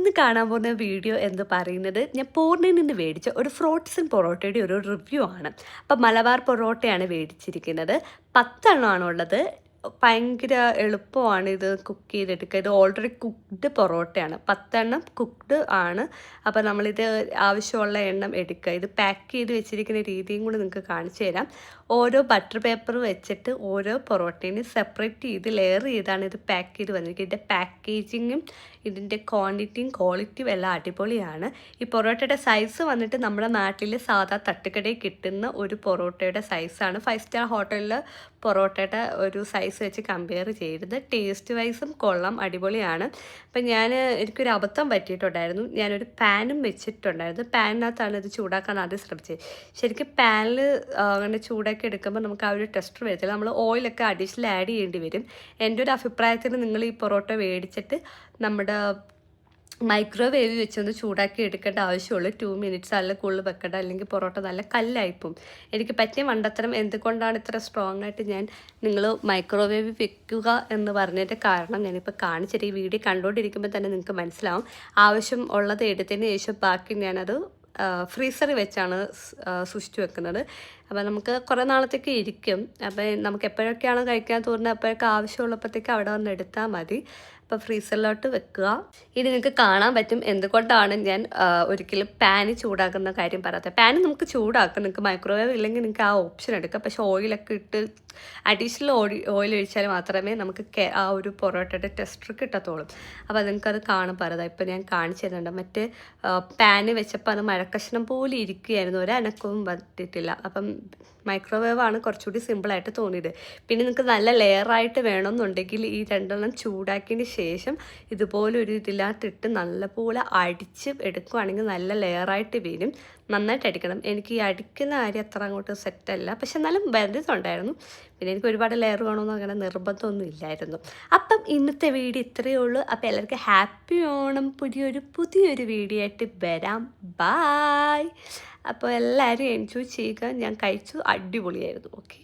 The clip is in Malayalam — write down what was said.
ഇന്ന് കാണാൻ പോകുന്ന വീഡിയോ എന്ന് പറയുന്നത് ഞാൻ പൂർണ്ണയിൽ നിന്ന് മേടിച്ച ഒരു ഫ്രോട്ട്സൺ പൊറോട്ടയുടെ ഒരു റിവ്യൂ ആണ്. അപ്പം മലബാർ പൊറോട്ടയാണ് മേടിച്ചിരിക്കുന്നത്. 10 എണ്ണമാണുള്ളത്. ഭയങ്കര എളുപ്പമാണ് ഇത് കുക്ക് ചെയ്തെടുക്കുക. ഇത് ഓൾറെഡി കുക്ക്ഡ് പൊറോട്ടയാണ്. 10 എണ്ണം കുക്ക്ഡ് ആണ്. അപ്പോൾ നമ്മളിത് ആവശ്യമുള്ള എണ്ണം എടുക്കുക. ഇത് പാക്ക് ചെയ്ത് വെച്ചിരിക്കുന്ന രീതിയും കൂടി നിങ്ങൾക്ക് കാണിച്ചു തരാം. ഓരോ ബട്ടർ പേപ്പർ വെച്ചിട്ട് ഓരോ പൊറോട്ടയും സെപ്പറേറ്റ് ചെയ്ത് ലെയർ ചെയ്താണ് ഇത് പാക്ക് ചെയ്ത് വന്നിരിക്കുന്നത്. ഇതിൻ്റെ പാക്കേജിങ്ങും ഇതിൻ്റെ ക്വാണ്ടിറ്റിയും ക്വാളിറ്റിയും എല്ലാം അടിപൊളിയാണ്. ഈ പൊറോട്ടയുടെ സൈസ് വന്നിട്ട് നമ്മുടെ നാട്ടിൽ സാധാ തട്ടുകടയിൽ കിട്ടുന്ന ഒരു പൊറോട്ടയുടെ സൈസാണ്. 5 സ്റ്റാർ ഹോട്ടലിൽ പൊറോട്ടയുടെ ഒരു സൈസ് വെച്ച് കമ്പയർ ചെയ്തത്. ടേസ്റ്റ് വൈസും കൊള്ളാം, അടിപൊളിയാണ്. അപ്പം എനിക്കൊരു അബദ്ധം പറ്റിയിട്ടുണ്ടായിരുന്നു. ഞാനൊരു പാനും വെച്ചിട്ടുണ്ടായിരുന്നു. പാനിനകത്താണ് ഇത് ചൂടാക്കാൻ ആദ്യം ശ്രമിച്ചത്. ശരിക്കും പാനിൽ അങ്ങനെ ചൂടാക്കി എടുക്കുമ്പോൾ നമുക്ക് ആ ഒരു ടെക്സ്ചർ വരത്തില്ല. നമ്മൾ ഓയിലൊക്കെ അഡീഷണൽ ആഡ് ചെയ്യേണ്ടി വരും. എൻ്റെ ഒരു അഭിപ്രായത്തിൽ നിങ്ങൾ ഈ പൊറോട്ട മേടിച്ചിട്ട് നമ്മുടെ മൈക്രോവേവ് വെച്ചൊന്ന് ചൂടാക്കി എടുക്കേണ്ട ആവശ്യമുള്ളൂ. 2 മിനിറ്റ്സ് അല്ല കൂടുതൽ വെക്കേണ്ട, അല്ലെങ്കിൽ പൊറോട്ട നല്ല കല്ലായിപ്പോവും. എനിക്ക് പറ്റിയ മണ്ടത്തരം എന്തുകൊണ്ടാണ് ഇത്ര സ്ട്രോങ് ആയിട്ട് നിങ്ങൾ മൈക്രോവേവ് വെക്കുക എന്ന് പറഞ്ഞതിൻ്റെ കാരണം ഞാനിപ്പോൾ കാണിച്ചിട്ട് ഈ വീഡിയോ കണ്ടുകൊണ്ടിരിക്കുമ്പോൾ തന്നെ നിങ്ങൾക്ക് മനസ്സിലാവും. ആവശ്യം ഉള്ളത് എടുത്തതിന് ശേഷം ബാക്കി ഞാനത് ഫ്രീസറിൽ വെച്ചാണ് സൂക്ഷിച്ചു വെക്കുന്നത്. അപ്പോൾ നമുക്ക് കുറേ നാളത്തേക്ക് ഇരിക്കും. അപ്പോൾ നമുക്ക് എപ്പോഴൊക്കെയാണ് കഴിക്കാൻ തോന്നുന്നത് അപ്പോഴൊക്കെ ആവശ്യമുള്ളപ്പോഴത്തേക്ക് അവിടെ വന്ന് എടുത്താൽ മതി. അപ്പോൾ ഫ്രീസറിലോട്ട് വെക്കുക. ഇനി നിങ്ങൾക്ക് കാണാൻ പറ്റും എന്തുകൊണ്ടാണ് ഞാൻ ഒരിക്കലും പാന് ചൂടാക്കുന്ന കാര്യം പറയാത്തത്. പാന് നമുക്ക് ചൂടാക്കാം, നിങ്ങൾക്ക് മൈക്രോവേവ് ഇല്ലെങ്കിൽ നിങ്ങൾക്ക് ആ ഓപ്ഷൻ എടുക്കാം. പക്ഷേ ഓയിലൊക്കെ ഇട്ട് അഡീഷണൽ ഓയിൽ ഒഴിച്ചാൽ മാത്രമേ നമുക്ക് ആ ഒരു പൊറോട്ടയുടെ ടെക്സ്ചർ കിട്ടത്തുള്ളൂ. അപ്പോൾ നിങ്ങൾക്കത് കാണുമ്പോൾ അറിയാം. ഇപ്പോൾ ഞാൻ കാണിച്ചു തരുന്നുണ്ട്. മറ്റേ പാന് വെച്ചപ്പോൾ അത് മഴക്കഷ്ണം പോലെ ഇരിക്കുകയായിരുന്നു, ഒരു അനക്കവും പറ്റിയിട്ടില്ല. അപ്പം മൈക്രോവേവാണ് കുറച്ചുകൂടി സിമ്പിളായിട്ട് തോന്നിയത്. പിന്നെ നിങ്ങൾക്ക് നല്ല ലെയറായിട്ട് വേണമെന്നുണ്ടെങ്കിൽ ഈ 2 എണ്ണം ചൂടാക്കിയതിന് ശേഷം ഇതുപോലെ ഒരു ഇതിനകത്തിട്ട് നല്ലപോലെ അടിച്ച് എടുക്കുകയാണെങ്കിൽ നല്ല ലെയറായിട്ട് വരും. നന്നായിട്ട് അടിക്കണം. എനിക്ക് ഈ അടിക്കുന്ന കാര്യം അത്ര അങ്ങോട്ട് സെറ്റല്ല, പക്ഷെ എന്നാലും വരുന്നുണ്ടായിരുന്നു. പിന്നെ എനിക്ക് ഒരുപാട് ലെയർ വേണമെന്ന് അങ്ങനെ നിർബന്ധമൊന്നും ഇല്ലായിരുന്നു. അപ്പം ഇന്നത്തെ വീഡിയോ ഇത്രയേ ഉള്ളൂ. അപ്പോൾ എല്ലാവർക്കും ഹാപ്പി ഓണം. പുതിയൊരു വീഡിയോ ആയിട്ട് വരാം. ബായ്. അപ്പോൾ എല്ലാവരും എൻജോയ് ചെയ്യുക. ഞാൻ കഴിച്ചു, അടിപൊളിയായിരുന്നു. ഓക്കെ.